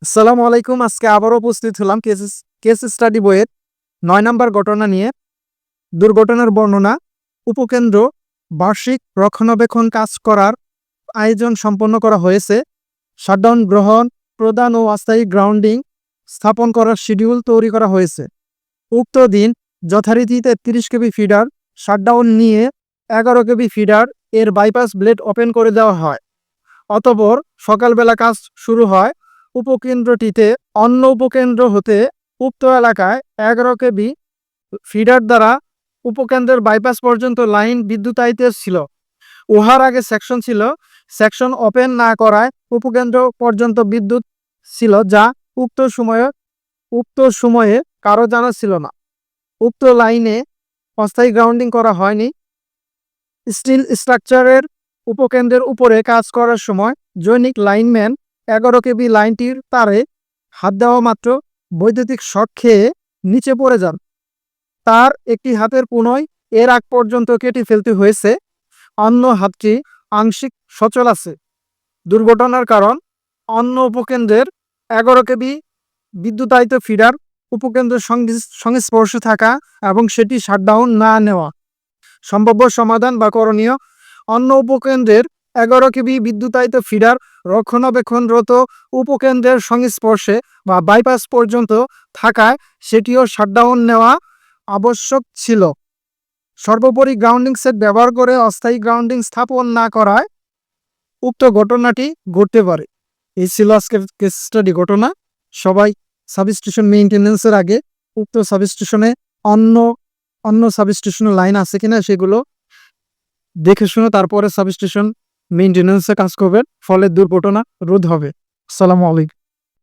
আসসালামু আলাইকুম। আজকে আবারও উপস্থিত হলাম কেস স্টাডি বইয়ের ৯ নম্বর ঘটনা নিয়ে। দুর্ঘটনার বর্ণনা। উপকেন্দ্র বার্ষিক রক্ষণাবেক্ষণ কাজ করার আয়োজন সম্পন্ন করা হয়েছে। শাটডাউন গ্রহণ, প্রদান ও অস্থায়ী গ্রাউন্ডিং স্থাপন করার শিডিউল তৈরি করা হয়েছে। উক্ত দিন যথারীতি ৩৩ কেবি ফিডার শাটডাউন নিয়ে ১১ কেবি ফিডার এর বাইপাস ব্লেড ওপেন করে দেওয়া হয়। অতঃপর সকালবেলা কাজ শুরু হয়। উপকেন্দ্রটিতে অন্য উপকেন্দ্র হতে উক্ত এলাকায় ১১ কেবি ফিডার দ্বারা উপকেন্দ্রের বাইপাস পর্যন্ত লাইন বিদ্যুতায়িত ছিল। উহার আগে সেকশন ছিল। সেকশন ওপেন না করায় উপকেন্দ্র পর্যন্ত বিদ্যুৎ ছিল, যা উক্ত সময়ে কারো জানা ছিল না। উক্ত লাইনে অস্থায়ী গ্রাউন্ডিং করা হয়নি। স্টিল স্ট্রাকচারের উপকেন্দ্রের উপরে কাজ করার সময় জৈনিক লাইনম্যান ১১ কেবি লাইনটির তারে হাত দেওয়া মাত্র বৈদ্যুতিক শক খেয়ে নিচে পড়ে যান। তার একটি হাতের কনুই এর আগ পর্যন্ত কেটে ফেলতে হয়েছে, অন্য হাতটি আংশিক সচল আছে। দুর্ঘটনার কারণ অন্য উপকেন্দ্রের ১১ কেবি বিদ্যুতায়িত ফিডার উপকেন্দ্রের সংস্পর্শে থাকা এবং সেটি শাটডাউন না নেওয়া। সম্ভাব্য সমাধান বা করণীয়: অন্য উপকেন্দ্রের ১১ কেবি বিদ্যুতায়িত ফিডার রক্ষণাবেক্ষণরত উপকেন্দ্রের সংস্পর্শে বা বাইপাস পর্যন্ত থাকায় সেটিও শাটডাউন নেওয়া আবশ্যক ছিল। সর্বোপরি গ্রাউন্ডিং সেট ব্যবহার করে অস্থায়ী গ্রাউন্ডিং স্থাপন না করায় উক্ত ঘটনাটি ঘটতে পারে। এই ছিল আজকের কেস স্টাডি ঘটনা। সবাই সাবস্টেশন মেইনটেন্যান্সের আগে উক্ত সাবস্টেশনে অন্য সাবস্টেশনের লাইন আছে কিনা সেগুলো দেখে শুনে তারপরে সাবস্টেশন মেইনটেন্যান্সে কাজ করবেন, ফলে দুর্ঘটনা রোধ হবে। আসসালামু আলাইকুম।